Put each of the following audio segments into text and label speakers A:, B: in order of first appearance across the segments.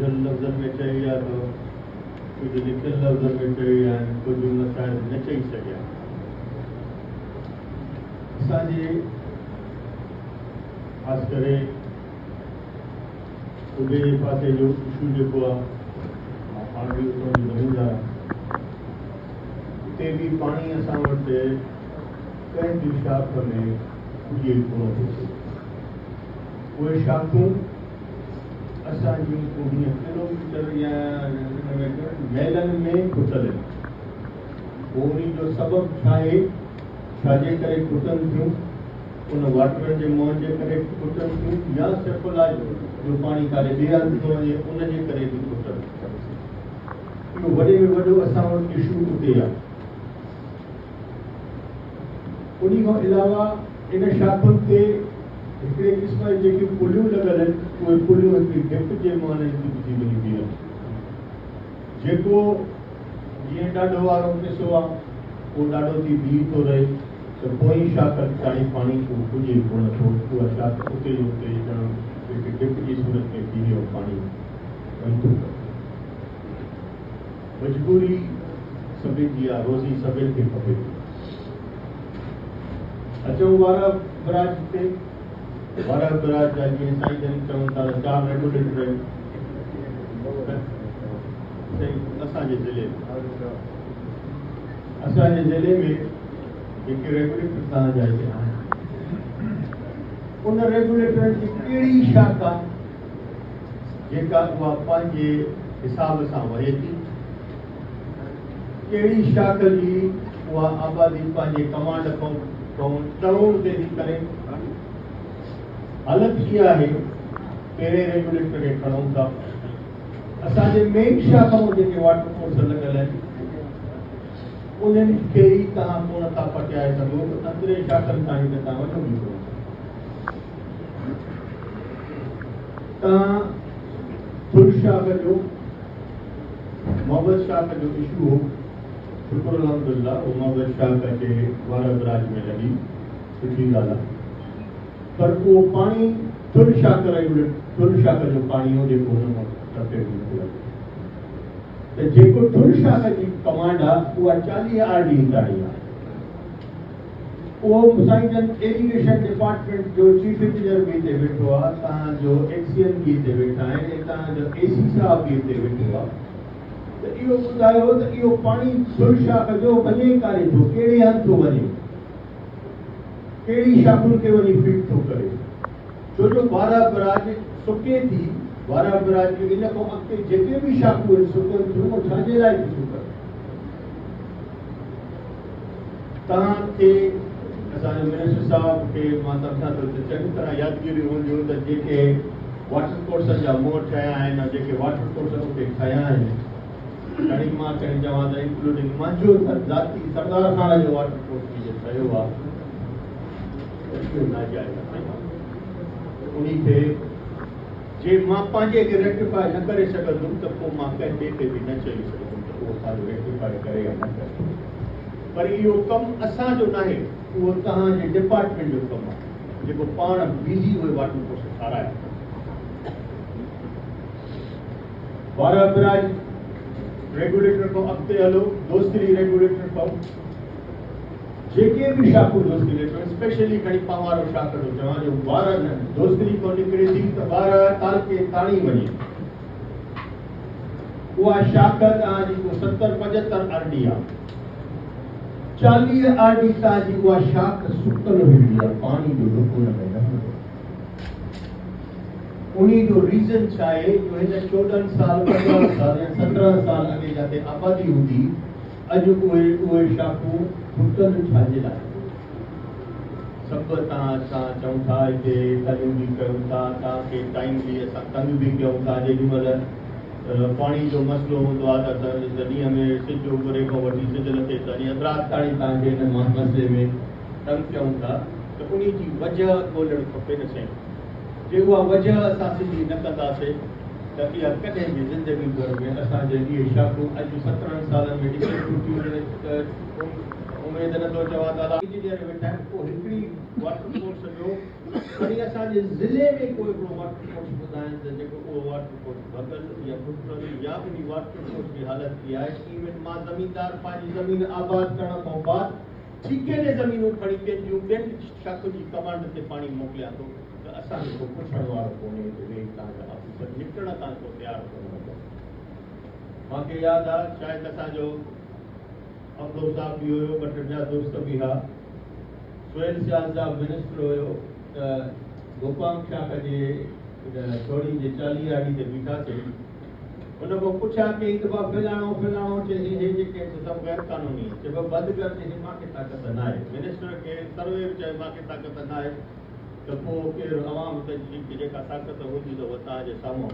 A: ॿुधल लफ़्ज़नि में चई आहे त कुझु लिखियल लफ़्ज़नि में चई आहे, कुझु हुन शायदि न चई सघिया। असांजे ख़ासि करे सूबे जे पासे जो इशू जेको आहे, पाण बि उतां जी ज़मीनदार, उते बि पाणी असां वटि कंहिं बि शाख में पुॼे कोन थो। उहे शाखूं असांजी 20 किलोमीटर या मैलनि में खुटल आहिनि। उन जो सबबु छा आहे, छाजे करे खुटनि थियूं? उन वाटर जे मुंहं जे करे खुटनि थियूं, या सेफलाइज जो पाणी काॾे ॿिए हंधि थो वञे उनजे करे बि खुटनि। इहो वॾे में वॾो असां वटि इशू उते आहे। उन खां अलावा इन शाखुनि ते हिकिड़े क़िस्म जी जेकी पुलियूं लॻल आहिनि, उहे पुलियूं हिकिड़ी गिफ्ट जे माने जी थी वञी बिहनि, जेको जीअं ॾाढो वारो क़िसो आहे, उहो ॾाढो थी बीह थो रहे, त पोइ शाख ताईं पाणी उहो पुॼे कोन थो। उहा शाख उते जो उते ॼणो हिकु गिफ्ट जी सूरत में बीहे पाणी वञी थो करे। मजबूरी सभिनी जी आहे, रोज़ी सभिनी खे खपे। अचूं वारा बराज ते। वारा बराज जा जीअं साईं जन चवनि था 4 रेगुलेटर आहिनि असांजे ज़िले में। असांजे ज़िले में जेके रेगुलेटर तव्हांजा हिते आहिनि, उन रेगुलेटर जी कहिड़ी शाख आहे जेका उहा पंहिंजे हिसाब सां वहे थी? कहिड़ी शाख जी उहा आबादी पंहिंजे कमांड खां तरूण ते थी करे? हालत इहा आहे, पहिरें रेगुलेटर खे खणूं था, असांजे मेन शाखाऊं जेके वाटर कोर्स लॻल आहिनि उन्हनि खे ई तव्हां कोन था पटियाए सघो, त अंदरे शाखनि ताईं त तव्हां वञो बि कोन। तव्हां फुल शाख जो, मोहब्बत शाख जो इशू हो, शुक्र अल्हम्दुलिल्लाह वो मोहब्बत शाख जे वारद राज में लॻी, सुठी ॻाल्हि आहे। पर उहो पाणी फुल शाख रेगुलेट, फुल शाख जो पाणी हो जेको हुन मां टपे थो। त जेको फुल शाख जी कमांड आहे उहा 40 RD ताईं आहे। उहो साईं जन इरिगेशन डिपार्टमेंट जो चीफ इंजीनियर बि हिते वेठो आहे, तव्हांजो एक्सीएन बि हिते वेठा आहिनि, तव्हांजो AC साहब बि हिते वेठो आहे। त इहो ॿुधायो त इहो पाणी फुल शाख जो वञे काॾे थो, कहिड़े हंधि थो वञे, कहिड़ी शाखुनि खे वञी फिट थो करे? छो जो वारा बराज सुके थी, वारा बराज खे इन खां अॻिते जेके बि शाखूं आहिनि सुकनि थियूं, उहो छाजे लाइ थी सुकनि? तव्हांखे असांजे मिनिस्टर साहब खे मां सम्झां थो त चङी तरह यादगिरी हूंदियूं त जेके वाटर कोर्सनि जा मुंहं ठहिया आहिनि, जेके वाटर कोर्स उते ठहिया आहिनि, कॾहिं मां कॾहिं चवां त इंक्लूडिंग मुंहिंजो ज़ाती सरदार खान जो वाटर कोर्स बि ठहियो आहे, उन खे जे मां पंहिंजे खे रेक्टिफाई न करे सघंदुमि त पोइ मां कंहिं ॿिए खे बि न चई सघंदुमि त उहो पंहिंजो रेक्टिफाई करे या न करे। पर इहो कमु असांजो न आहे, उहो तव्हांजे डिपार्टमेंट जो कमु आहे, जेको पाण बीजी उहे वाटर कोर्स ठाराए। वारा बराज रेगुलेटर खां अॻिते हलो, दोस्तरी रेगुलेटर खां जेके भी शाखू दोस्ती लेटर स्पेशली खड़ी पावारो शाख जो चवा जो 12 दोस्ती को निकले थी तो 12 साल के ताणी वनी वो शाख ताजी को 70-75 आरडीआ 40 आरडी ताजी वो शाख सुकल हुई है पानी जो रुको न है। उन्हीं जो रीजन चाहे जो है 14 साल 15 साल या 17 साल आगे जाते आबादी होती अज वो शाखू मुतल छाजे ला सब ता चऊं था के तंग भी कयूं था के टाइम भी असा तंग भी कयूं था जेडी मल पानी जो मसलो होंदो आ त जदी हमें सिज उभरे को वठी सिज लथे तनी रात ताणी ता के न मसले में तंग कयूं था तो उनी जी वजह ॻोल्हण खपे न सही जे उहा वजह असां सिंधी न कंदासीं त इहा कॾहिं बि ज़िंदगी भर में असांजे इहे शाखूं अॼु 17 सालनि में ॾिसी टुटियूं उमेद नथो चवां था इंजीनियर वेठा आहिनि पोइ हिकिड़ी वाटर कोर्स जो वरी असांजे ज़िले में कोई हिकिड़ो वाटर कोर्स ॿुधाइनि त जेको उहो वाटर कोर्स भॻल या टुटल या उन वाटर कोर्स जी हालत इहा आहे। इवन मां ज़मीनदार पंहिंजी ज़मीन आबाद करण खां बाद ठीके ज़मीनूं खणी पंहिंजूं ॿियनि शख़्स जी कमांड ते पाणी मोकिलियां थो त असांखे को पुछण वारो कोन्हे त भई तव्हांजा ऑफिसर निकिरण खां को तयारु कोन हूंदो। मूंखे यादि आहे शायदि असांजो अब्दुल साहब बि हुयो, ॿ टे ॿिया दोस्त बि हुआ, सुहेल शाह साहब मिनिस्टर हुयो त गोपांग शाह जे छोड़ी जे 40 आड़ी ते बीठासीं। हुन खां पुछा कई दफ़ा फलाणो चई हे जेके सभु गैर क़ानूनी चइबो बंदि कर चई मूंखे ताक़त न आहे। मिनिस्टर खे सर्वे बि चए मूंखे ताक़त न आहे त पोइ केरु अवाम त जेका ताक़त हूंदी त उहा तव्हांजे साम्हूं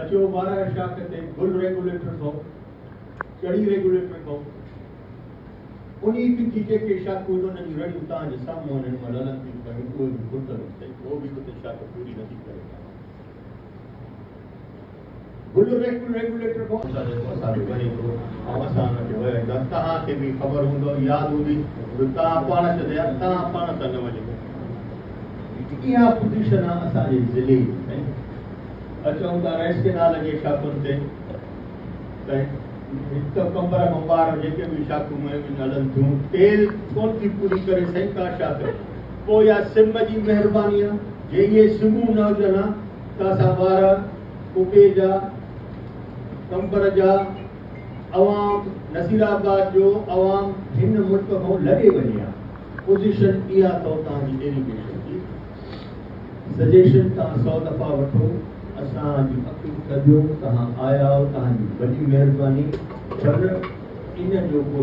A: अचो 12 शाख ते गुल रेगुलेटर खां चढ़ी रेगुलेटर खां उन की जेके शाखूं उन्हनि जूं रड़ियूं तव्हांजे साम्हूं उन्हनि मां हलनि थियूं पियूं उहे बि घुटनि अथई उहो बि उते शाख पूरी नथी करे। गुल रेगुलेटर खां असांजो वञे थो ऐं असां हुनखे विया तव्हांखे बि ख़बर हूंदो यादि हूंदी तव्हां पाण चयो तव्हां पाण त न वञो। इहा पोज़ीशन आहे असांजे ज़िले जी। अचूं था रेस केनाल जे शाखुनि ते त हिकु कंबर खां ॿार जेके बि शाखूं हलनि थियूं तेल कोन थी पूरी करे साईं का शाख पोइ इहा सिम जी महिरबानी आहे। जे इहे सिमूं न हुजनि हा त असां ॿार कुके जा कंबर जा अवाम नसीराबाद जो अवाम हिन मुल्क खां लॾे वञे हा। पोज़ीशन इहा अथव तव्हांजी एरीगेशन जी। सजेशन तव्हां 100 दफ़ा वठो असांजी अखियूं कढियो तव्हां आया तव्हांजी वॾी महिरबानी पर इन जो को